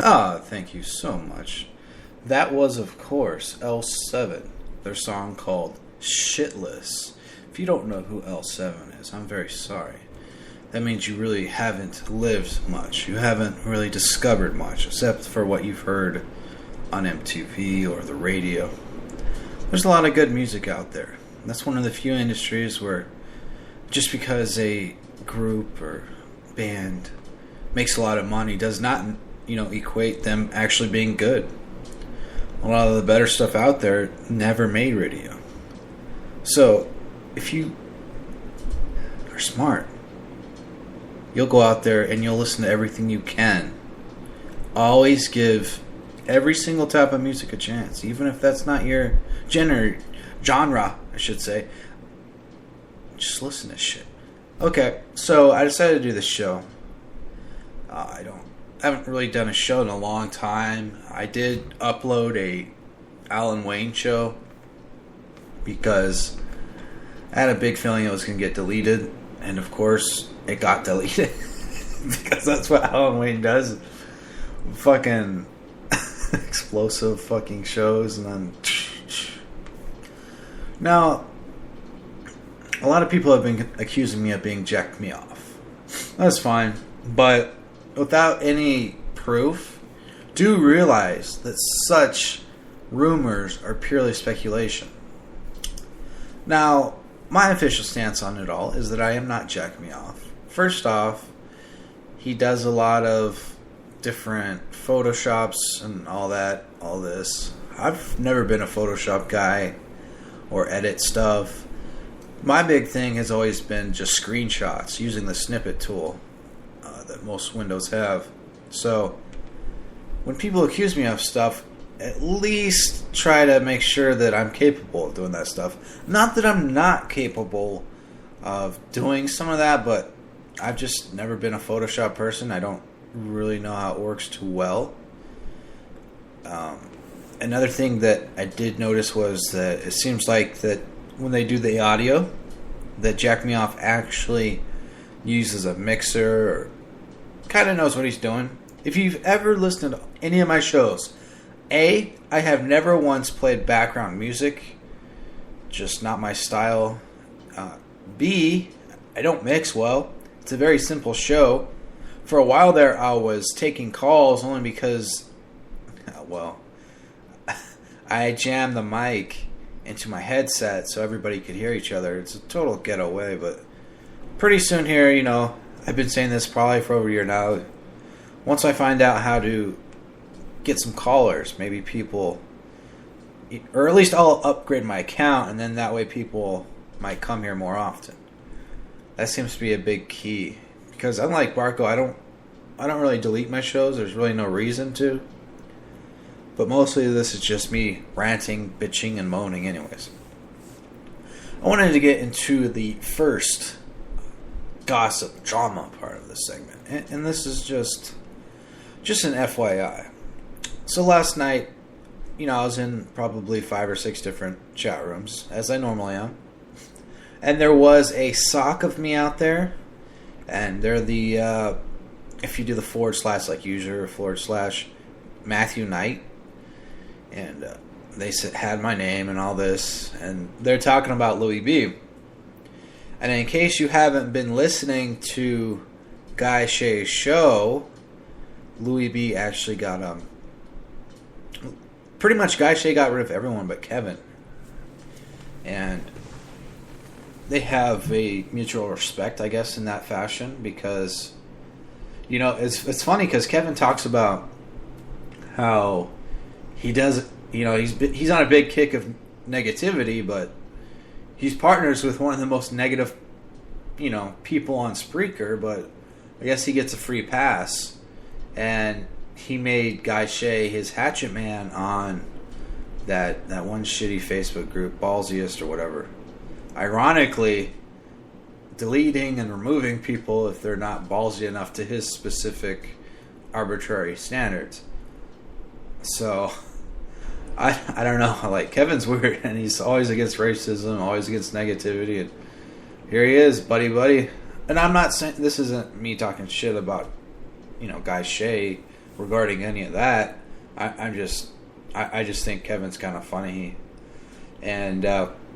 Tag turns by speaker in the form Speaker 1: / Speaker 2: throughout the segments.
Speaker 1: Ah, thank you so much. That was, of course, L7, their song called Shitless. If you don't know who L7 is, I'm very sorry. That means you really haven't lived much. You haven't really discovered much, except for what you've heard on MTV or the radio. There's a lot of good music out there. That's one of the few industries where just because a group or band makes a lot of money does not, equate them actually being good. A lot of the better stuff out there never made radio. So, if you are smart, you'll go out there and you'll listen to everything you can. Always give every single type of music a chance, even if that's not your genre, I should say. Just listen to shit. Okay, so I decided to do this show. I haven't really done a show in a long time. I did upload a Alan Wayne show because I had a big feeling it was going to get deleted, and of course it got deleted because that's what Alan Wayne does. Fucking explosive fucking shows, and then now a lot of people have been accusing me of being Jack Me Off. That's fine, but without any proof, do realize that such rumors are purely speculation. Now, my official stance on it all is that I am not Jack Me Off. First off, he does a lot of different Photoshops and all this. I've never been a Photoshop guy or edit stuff. My big thing has always been just screenshots using the snippet tool that most Windows have. So when people accuse me of stuff, at least try to make sure that I'm capable of doing that stuff. Not that I'm not capable of doing some of that, but I've just never been a Photoshop person. I don't really know how it works too well. Another thing that I did notice was that it seems like that when they do the audio, that Jack Me Off actually uses a mixer or kind of knows what he's doing. If you've ever listened to any of my shows, A, I have never once played background music, just not my style. B, I don't mix well. It's a very simple show. For a while there, I was taking calls only because, I jammed the mic into my headset so everybody could hear each other. It's a total getaway, but pretty soon here, I've been saying this probably for over a year now. Once I find out how to get some callers, maybe people, or at least I'll upgrade my account, and then that way people might come here more often. That seems to be a big key, because unlike Barco, I don't really delete my shows. There's really no reason to. But mostly this is just me ranting, bitching, and moaning anyways. I wanted to get into the first gossip, drama part of this segment. And this is just an FYI. So last night, I was in probably 5 or 6 different chat rooms, as I normally am. And there was a sock of me out there. And they're the, if you do the / like user / Matthew Knight. And they had my name and all this. And they're talking about Louis B. And in case you haven't been listening to Guy Shea's show, Louis B actually got pretty much Guy Shea got rid of everyone but Kevin. And they have a mutual respect, I guess, in that fashion, because it's funny because Kevin talks about how he does, he's on a big kick of negativity, but he's partners with one of the most negative, people on Spreaker, but I guess he gets a free pass. And he made Guy Shea his hatchet man on that one shitty Facebook group, Ballsiest or whatever. Ironically, deleting and removing people if they're not ballsy enough to his specific arbitrary standards. So I don't know. Like, Kevin's weird, and he's always against racism, always against negativity, and here he is, buddy. And I'm not saying, this isn't me talking shit about, Guy Shea regarding any of that. I just think Kevin's kind of funny. And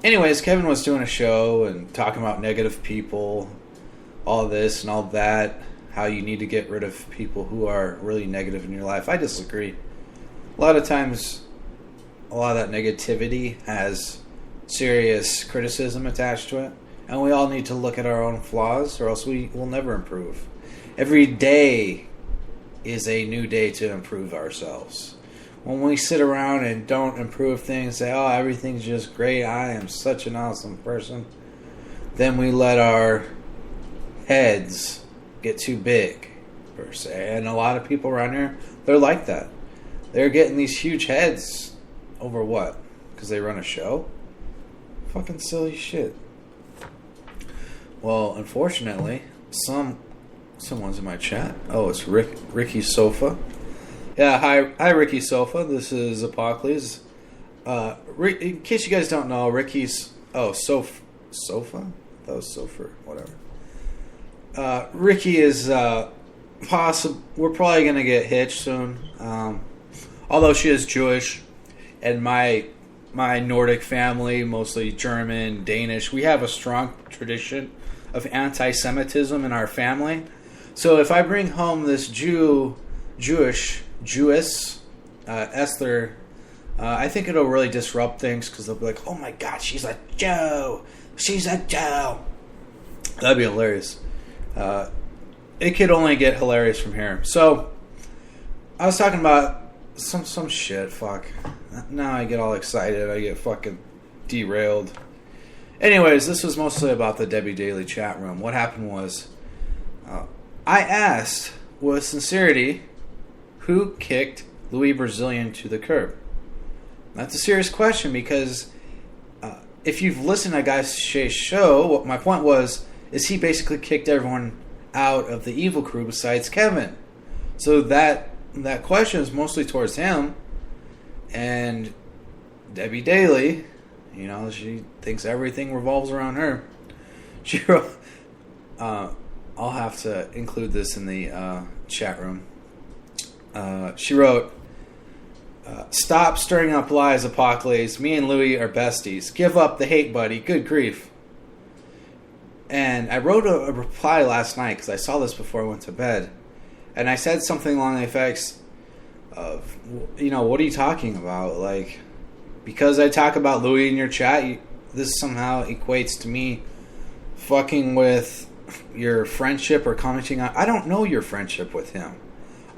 Speaker 1: anyways, Kevin was doing a show and talking about negative people, all this and all that, how you need to get rid of people who are really negative in your life. I disagree. A lot of times, a lot of that negativity has serious criticism attached to it. And we all need to look at our own flaws, or else we will never improve. Every day is a new day to improve ourselves. When we sit around and don't improve things, say, oh, everything's just great, I am such an awesome person, then we let our heads get too big, per se. And a lot of people around here, they're like that. They're getting these huge heads over what? Because they run a show? Fucking silly shit. Well, unfortunately, someone's in my chat. Oh, it's Ricky Sofa. Yeah, hi, Ricky Sofa. This is Apocalypse. In case you guys don't know, Ricky's Sofa. That was Sofa, whatever. Ricky is we're probably gonna get hitched soon. Although she is Jewish, and my Nordic family, mostly German, Danish, we have a strong tradition of anti-Semitism in our family. So if I bring home this Jewess, Esther, I think it'll really disrupt things, because they'll be like, oh my God, she's a Jew! She's a Jew! That'd be hilarious. It could only get hilarious from here. So, I was talking about some shit, fuck. Now I get all excited, I get fucking derailed. Anyways, this was mostly about the Debbie Daily chat room. What happened was, I asked, with sincerity, who kicked Louis Brazilian to the curb? That's a serious question, because if you've listened to Guy Shea's show, what my point was, is he basically kicked everyone out of the evil crew besides Kevin. So that question is mostly towards him. And Debbie Daly, she thinks everything revolves around her. She wrote, I'll have to include this in the chat room. She wrote, stop stirring up lies, Apocalypse. Me and Louis are besties. Give up the hate, buddy. Good grief. And I wrote a reply last night, because I saw this before I went to bed. And I said something along the effects of, what are you talking about? Like, because I talk about Louis in your chat, this somehow equates to me fucking with your friendship or commenting on... I don't know your friendship with him.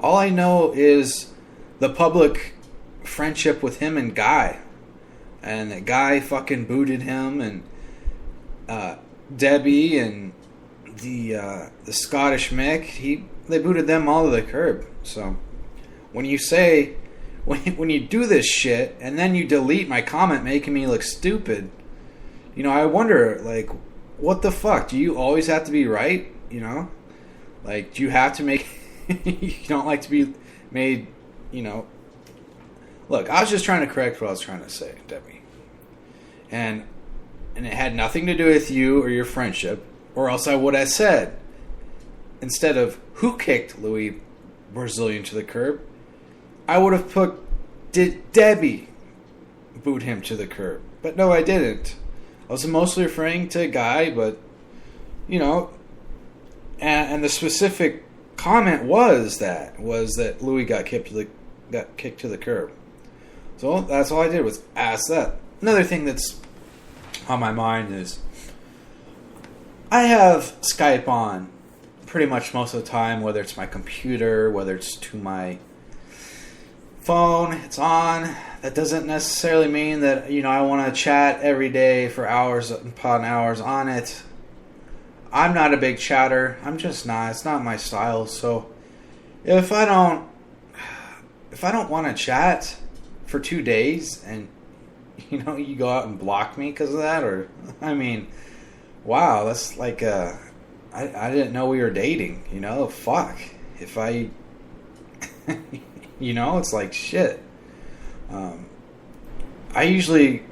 Speaker 1: All I know is the public friendship with him and Guy. And that Guy fucking booted him, and Debbie and the Scottish Mick, they booted them all to the curb. So when you say, when you do this shit and then you delete my comment making me look stupid, I wonder, like, what the fuck? Do you always have to be right? Like, do you have to make... you don't like to be made, Look, I was just trying to correct what I was trying to say, Debbie. And it had nothing to do with you or your friendship, or else I would have said, instead of who kicked Louis Brazilian to the curb, I would have put, did Debbie boot him to the curb? But no, I didn't. I was mostly referring to a Guy, but, and the specific comment was that Louis got kicked to the curb. So that's all I did, was ask that. Another thing that's on my mind is, I have Skype on pretty much most of the time, whether it's my computer, whether it's to my phone, it's on. That doesn't necessarily mean that, I want to chat every day for hours upon hours on it. I'm not a big chatter. I'm just not. It's not my style. So if I don't want to chat for 2 days, and you go out and block me because of that, or wow, that's like I didn't know we were dating. Fuck. If I, it's like shit. I usually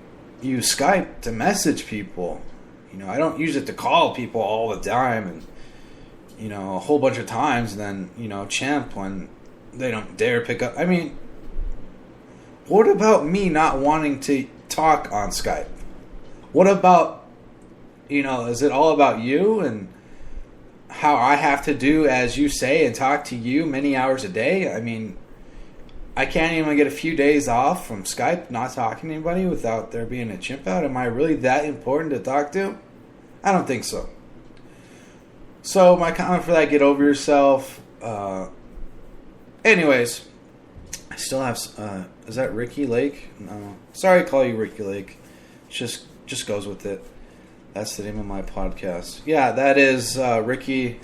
Speaker 1: use Skype to message people. I don't use it to call people all the time, and a whole bunch of times, and then chimp when They don't dare pick up. I mean, what about me not wanting to talk on Skype? What about, is it all about you and how I have to do as you say and talk to you many hours a day? I mean, I can't even get a few days off from Skype not talking to anybody without there being a chimp out. Am I really that important to talk to? I don't think so. So my comment for that, get over yourself. Anyways, I still have, is that Ricky Lake? No. Sorry to call you Ricky Lake. Just goes with it. That's the name of my podcast. Yeah, that is Ricky.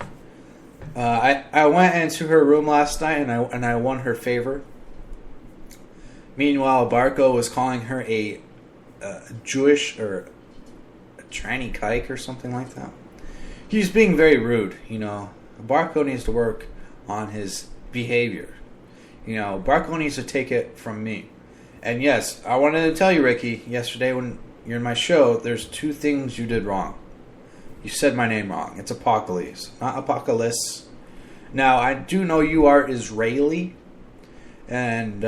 Speaker 1: I went into her room last night and I won her favor. Meanwhile, Barco was calling her a Jewish or a tranny kike or something like that. He's being very rude, Barco needs to work on his behavior. Barco needs to take it from me. And yes, I wanted to tell you, Ricky, yesterday when you're in my show, there's 2 things you did wrong. You said my name wrong. It's Apocalypse, not Apocalypse. Now, I do know you are Israeli, and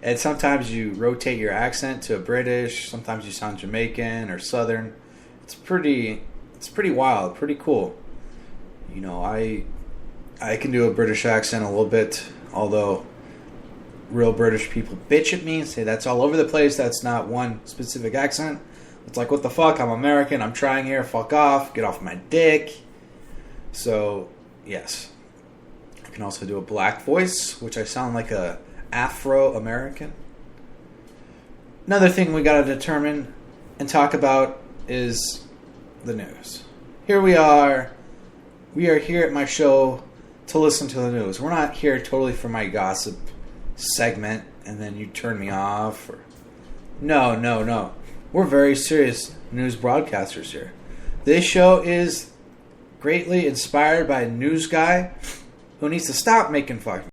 Speaker 1: and sometimes you rotate your accent to British. Sometimes you sound Jamaican or Southern. It's pretty wild, pretty cool. I can do a British accent a little bit, although real British people bitch at me and say that's all over the place. That's not one specific accent. It's like, what the fuck? I'm American. I'm trying here. Fuck off. Get off my dick. So, yes. I can also do a black voice, which I sound like a Afro-American. Another thing we got to determine and talk about is the news. Here we are. We are here at my show to listen to the news. We're not here totally for my gossip segment and then you turn me off. No. We're very serious news broadcasters here. This show is greatly inspired by a news guy who needs to stop making fucking